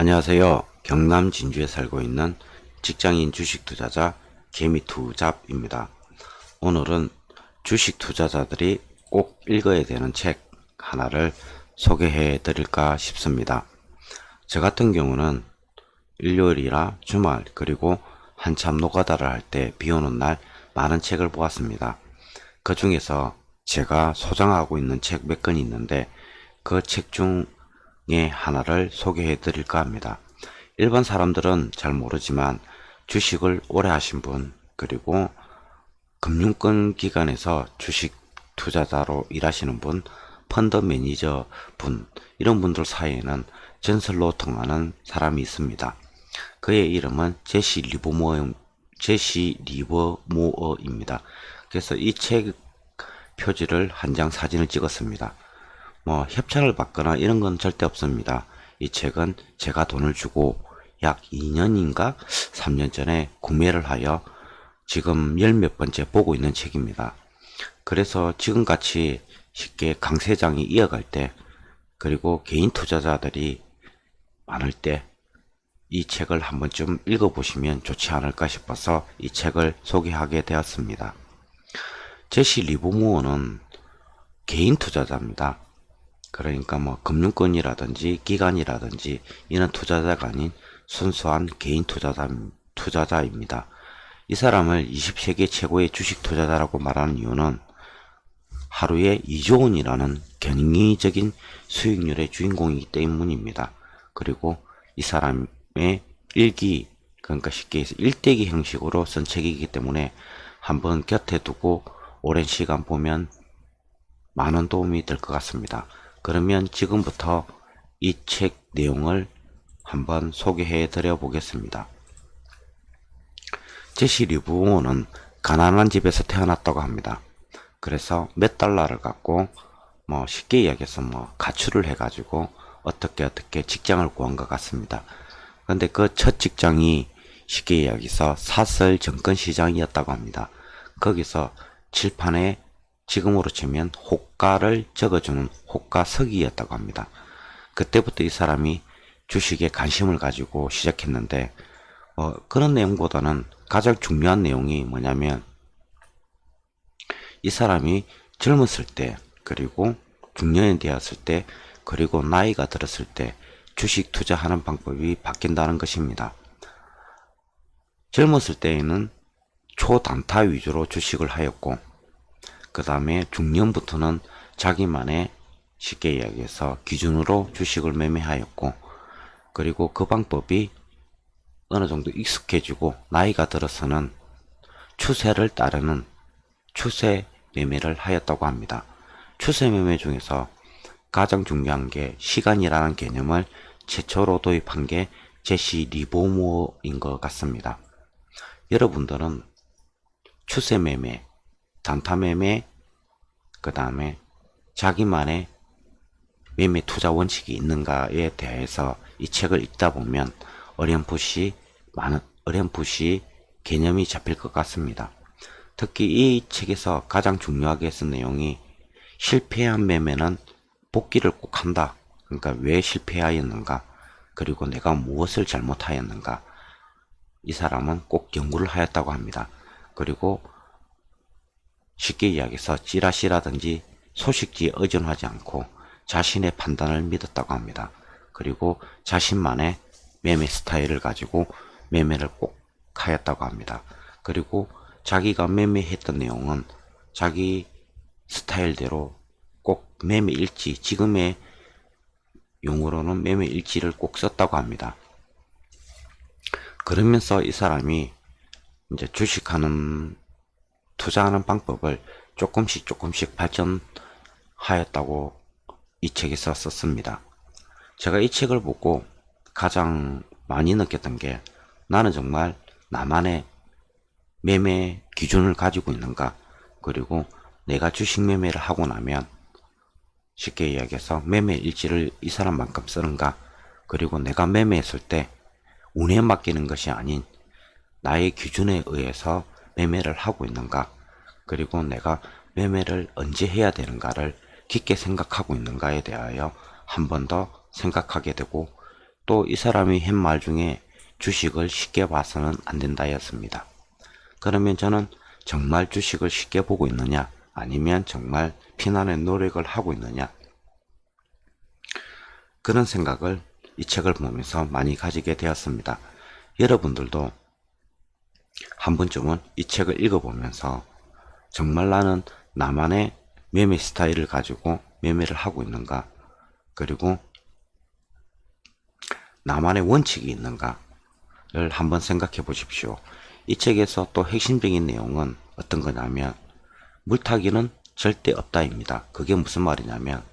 안녕하세요. 경남 진주에 살고 있는 직장인 주식 투자자 개미투잡입니다. 오늘은 주식 투자자들이 꼭 읽어야 되는 책 하나를 소개해 드릴까 싶습니다. 저 같은 경우는 일요일이나 주말 그리고 한참 노가다를 할 때 비오는 날 많은 책을 보았습니다. 그 중에서 제가 소장하고 있는 책 몇 권이 있는데 그 책 중에 하나를 소개해 드릴까 합니다. 일반 사람들은 잘 모르지만 주식을 오래 하신 분, 그리고 금융권 기관에서 주식 투자자로 일하시는 분, 펀드 매니저 분, 이런 분들 사이에는 전설로 통하는 사람이 있습니다. 그의 이름은 제시 리버모어입니다. 그래서 이 책 표지를 한 장 사진을 찍었습니다. 협찬을 받거나 이런 건 절대 없습니다. 이 책은 제가 돈을 주고 약 2년인가 3년 전에 구매를 하여 지금 열 몇 번째 보고 있는 책입니다. 그래서 지금같이 쉽게 강세장이 이어갈 때, 그리고 개인 투자자들이 많을 때 이 책을 한 번쯤 읽어보시면 좋지 않을까 싶어서 이 책을 소개하게 되었습니다. 제시 리버모어는 개인 투자자입니다. 그러니까 금융권이라든지 기관이라든지 이런 투자자가 아닌 순수한 개인 투자자입니다. 이 사람을 20세기 최고의 주식 투자자라고 말하는 이유는 하루에 2조 원이라는 견인적인 수익률의 주인공이기 때문입니다. 그리고 이 사람의 일기, 그러니까 쉽게 해서 일대기 형식으로 쓴 책이기 때문에 한번 곁에 두고 오랜 시간 보면 많은 도움이 될 것 같습니다. 그러면 지금부터 이 책 내용을 한번 소개해 드려 보겠습니다. 제시 리브모어는 가난한 집에서 태어났다고 합니다. 그래서 몇 달러를 갖고 쉽게 이야기해서 가출을 해가지고 어떻게 직장을 구한 것 같습니다. 근데 그 첫 직장이 쉽게 이야기해서 사설 정권시장이었다고 합니다. 거기서 칠판에 지금으로 치면 호가를 적어주는 호가서기였다고 합니다. 그때부터 이 사람이 주식에 관심을 가지고 시작했는데 그런 내용보다는 가장 중요한 내용이 뭐냐면 이 사람이 젊었을 때, 그리고 중년이 되었을 때, 그리고 나이가 들었을 때 주식 투자하는 방법이 바뀐다는 것입니다. 젊었을 때에는 초단타 위주로 주식을 하였고, 그 다음에 중년부터는 자기만의 쉽게 이야기해서 기준으로 주식을 매매하였고, 그리고 그 방법이 어느 정도 익숙해지고 나이가 들어서는 추세를 따르는 추세 매매를 하였다고 합니다. 추세 매매 중에서 가장 중요한 게 시간이라는 개념을 최초로 도입한 게 제시 리버모어인 것 같습니다. 여러분들은 추세 매매, 단타 매매, 그 다음에 자기만의 매매 투자 원칙이 있는가에 대해서 이 책을 읽다 보면 어렴풋이 개념이 잡힐 것 같습니다. 특히 이 책에서 가장 중요하게 쓴 내용이 실패한 매매는 복귀를 꼭 한다. 그러니까 왜 실패하였는가, 그리고 내가 무엇을 잘못하였는가, 이 사람은 꼭 연구를 하였다고 합니다. 그리고 쉽게 이야기해서 찌라시라든지 소식지에 의존하지 않고 자신의 판단을 믿었다고 합니다. 그리고 자신만의 매매 스타일을 가지고 매매를 꼭 하였다고 합니다. 그리고 자기가 매매했던 내용은 자기 스타일대로 꼭 매매 일지, 지금의 용어로는 매매 일지를 꼭 썼다고 합니다. 그러면서 이 사람이 이제 주식하는 투자하는 방법을 조금씩 발전하였다고 이 책에서 썼습니다. 제가 이 책을 보고 가장 많이 느꼈던 게, 나는 정말 나만의 매매 기준을 가지고 있는가, 그리고 내가 주식 매매를 하고 나면 쉽게 이야기해서 매매 일지를 이 사람만큼 쓰는가, 그리고 내가 매매했을 때 운에 맡기는 것이 아닌 나의 기준에 의해서 매매를 하고 있는가, 그리고 내가 매매를 언제 해야 되는가를 깊게 생각하고 있는가에 대하여 한 번 더 생각하게 되고, 또 이 사람이 한 말 중에 주식을 쉽게 봐서는 안 된다였습니다. 그러면 저는 정말 주식을 쉽게 보고 있느냐, 아니면 정말 피난의 노력을 하고 있느냐, 그런 생각을 이 책을 보면서 많이 가지게 되었습니다. 여러분들도 한 번쯤은 이 책을 읽어보면서 정말 나는 나만의 매매 스타일을 가지고 매매를 하고 있는가, 그리고 나만의 원칙이 있는가를 한번 생각해 보십시오. 이 책에서 또 핵심적인 내용은 어떤 거냐면, 물타기는 절대 없다입니다. 그게 무슨 말이냐면,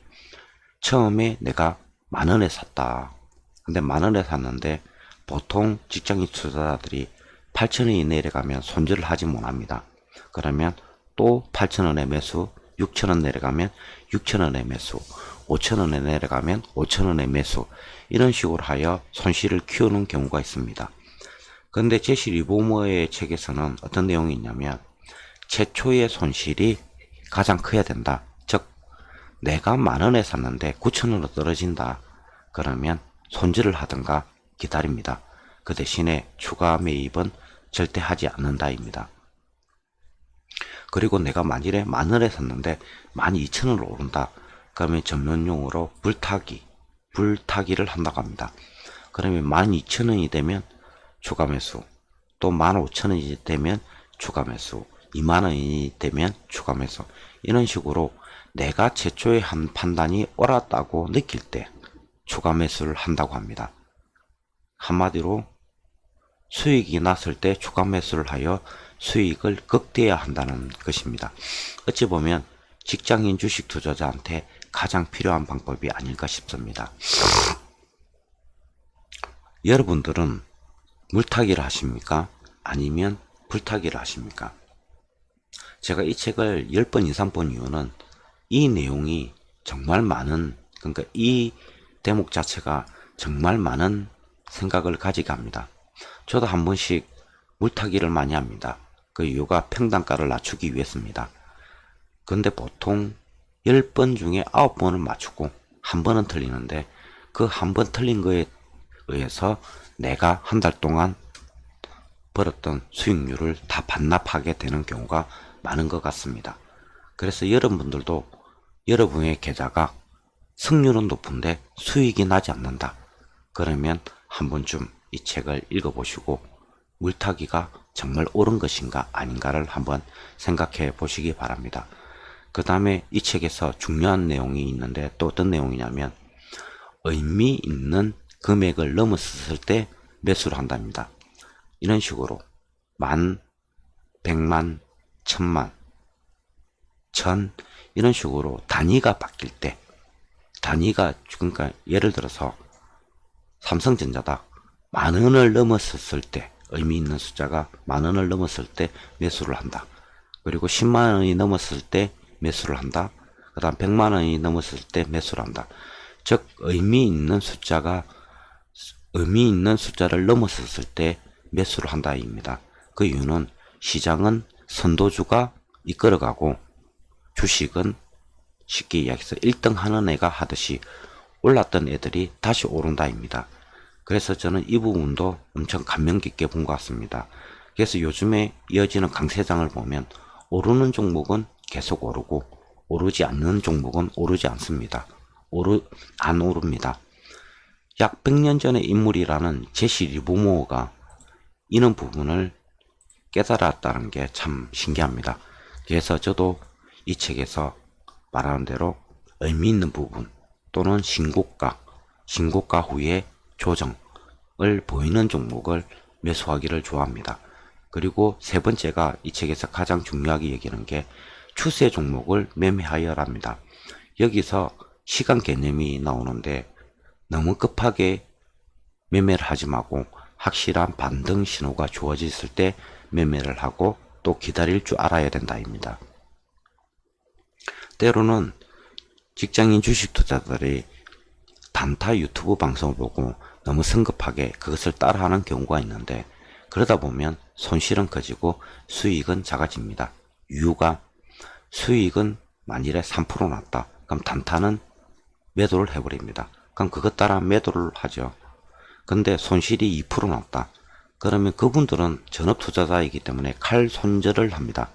처음에 내가 10,000원에 샀다. 근데 10,000원에 샀는데 보통 직장인 투자자들이 8,000원이 내려가면 손절을 하지 못합니다. 그러면 또 8,000원에 매수, 6,000원 내려가면 6,000원에 매수, 5,000원에 내려가면 5,000원에 매수, 이런 식으로 하여 손실을 키우는 경우가 있습니다. 그런데 제시 리보머의 책에서는 어떤 내용이 있냐면, 최초의 손실이 가장 커야 된다. 즉, 내가 10,000원에 샀는데 9,000원으로 떨어진다. 그러면 손절을 하든가 기다립니다. 그 대신에 추가 매입은 절대 하지 않는다입니다. 그리고 내가 만일에 10,000원에 샀는데 12,000원으로 오른다. 그러면 전문용어로 불타기를 한다고 합니다. 그러면 12,000원이 되면 추가 매수, 또 15,000원이 되면 추가 매수, 20,000원이 되면 추가 매수, 이런 식으로 내가 최초에 한 판단이 옳았다고 느낄 때 추가 매수를 한다고 합니다. 한마디로 수익이 났을 때 추가 매수를 하여 수익을 극대화해야 한다는 것입니다. 어찌 보면 직장인 주식 투자자한테 가장 필요한 방법이 아닐까 싶습니다. 여러분들은 물타기를 하십니까? 아니면 불타기를 하십니까? 제가 이 책을 10번 이상 본 이유는 이 내용이 정말 많은, 그러니까 이 대목 자체가 정말 많은 생각을 가지게 합니다. 저도 한 번씩 물타기를 많이 합니다. 그 이유가 평단가를 낮추기 위해서입니다. 근데 보통 10번 중에 9번은 맞추고 한 번은 틀리는데, 그 한 번 틀린 거에 의해서 내가 한 달 동안 벌었던 수익률을 다 반납하게 되는 경우가 많은 것 같습니다. 그래서 여러분들도 여러분의 계좌가 승률은 높은데 수익이 나지 않는다. 그러면 한 번쯤 이 책을 읽어보시고 물타기가 정말 옳은 것인가 아닌가를 한번 생각해 보시기 바랍니다. 그 다음에 이 책에서 중요한 내용이 있는데, 또 어떤 내용이냐면, 의미 있는 금액을 넘었을 때 매수를 한답니다. 이런 식으로 10,000, 100만, 1,000만, 1,000, 이런 식으로 단위가 바뀔 때, 단위가, 그러니까 예를 들어서 삼성전자다, 10,000원을 넘었을 때, 의미 있는 숫자가 10,000원을 넘었을 때 매수를 한다. 그리고 10만 원이 넘었을 때 매수를 한다. 그 다음 100만 원이 넘었을 때 매수를 한다. 즉, 의미 있는 숫자를 넘었을 때 매수를 한다입니다. 그 이유는 시장은 선도주가 이끌어가고 주식은 쉽게 이야기해서 1등 하는 애가 하듯이 올랐던 애들이 다시 오른다입니다. 그래서 저는 이 부분도 엄청 감명 깊게 본 것 같습니다. 그래서 요즘에 이어지는 강세장을 보면 오르는 종목은 계속 오르고 오르지 않는 종목은 오르지 않습니다. 안 오릅니다. 약 100년 전의 인물이라는 제시 리버모어가 이런 부분을 깨달았다는 게 참 신기합니다. 그래서 저도 이 책에서 말하는 대로 의미 있는 부분 또는 신고가 후에 조정을 보이는 종목을 매수하기를 좋아합니다. 그리고 세 번째가 이 책에서 가장 중요하게 얘기하는 게 추세 종목을 매매하여랍니다. 여기서 시간 개념이 나오는데, 너무 급하게 매매를 하지 말고 확실한 반등 신호가 주어졌을 때 매매를 하고 또 기다릴 줄 알아야 된다입니다. 때로는 직장인 주식 투자들이 단타 유튜브 방송을 보고 너무 성급하게 그것을 따라하는 경우가 있는데, 그러다 보면 손실은 커지고 수익은 작아집니다. 이유가, 수익은 만일에 3% 났다. 그럼 단타는 매도를 해버립니다. 그럼 그것 따라 매도를 하죠. 근데 손실이 2% 났다. 그러면 그분들은 전업 투자자이기 때문에 칼 손절을 합니다.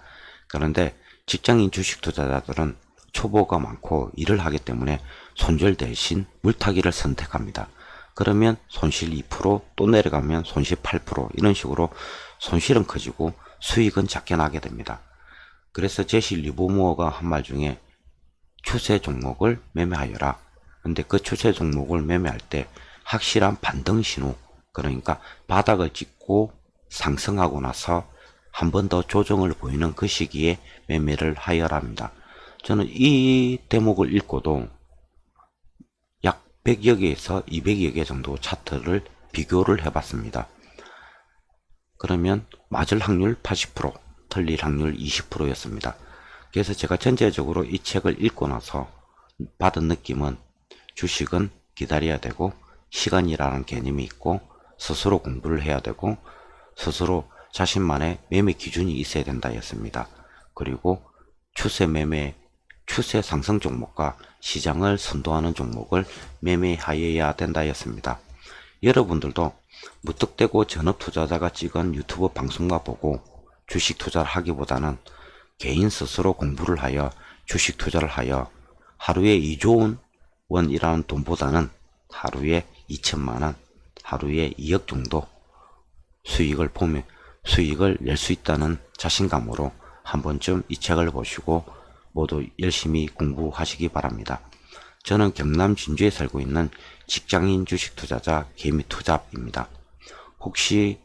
그런데 직장인 주식 투자자들은 초보가 많고 일을 하기 때문에 손절 대신 물타기를 선택합니다. 그러면 손실 2%또 내려가면 손실 8% 이런 식으로 손실은 커지고 수익은 작게 나게 됩니다. 그래서 제시 리버모어가 한 말 중에 추세 종목을 매매하여라. 근데 그 추세 종목을 매매할 때 확실한 반등 신호, 그러니까 바닥을 찍고 상승하고 나서 한 번 더 조정을 보이는 그 시기에 매매를 하여라 합니다. 저는 이 대목을 읽고도 약 100여 개에서 200여 개 정도 차트를 비교를 해봤습니다. 그러면 맞을 확률 80%, 틀릴 확률 20%였습니다. 그래서 제가 전체적으로 이 책을 읽고 나서 받은 느낌은 주식은 기다려야 되고 시간이라는 개념이 있고 스스로 공부를 해야 되고 스스로 자신만의 매매 기준이 있어야 된다 였습니다. 그리고 추세 매매, 추세 상승 종목과 시장을 선도하는 종목을 매매하여야 된다 였습니다. 여러분들도 무턱대고 전업 투자자가 찍은 유튜브 방송만 보고 주식 투자를 하기보다는 개인 스스로 공부를 하여 주식 투자를 하여 하루에 2조 원이라는 돈보다는 하루에 2천만원, 하루에 2억 정도 수익을 낼 수 있다는 자신감으로 한 번쯤 이 책을 보시고 모두 열심히 공부하시기 바랍니다. 저는 경남 진주에 살고 있는 직장인 주식 투자자 개미투잡입니다. 혹시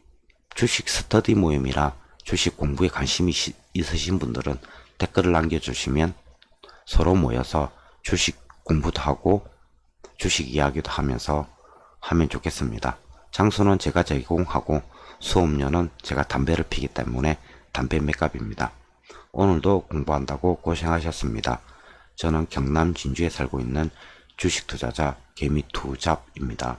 주식 스터디 모임이라 주식 공부에 관심이 있으신 분들은 댓글을 남겨주시면 서로 모여서 주식 공부도 하고 주식 이야기도 하면서 하면 좋겠습니다. 장소는 제가 제공하고 수업료는 제가 담배를 피기 때문에 담배 매값입니다. 오늘도 공부한다고 고생하셨습니다. 저는 경남 진주에 살고 있는 주식 투자자 개미투잡입니다.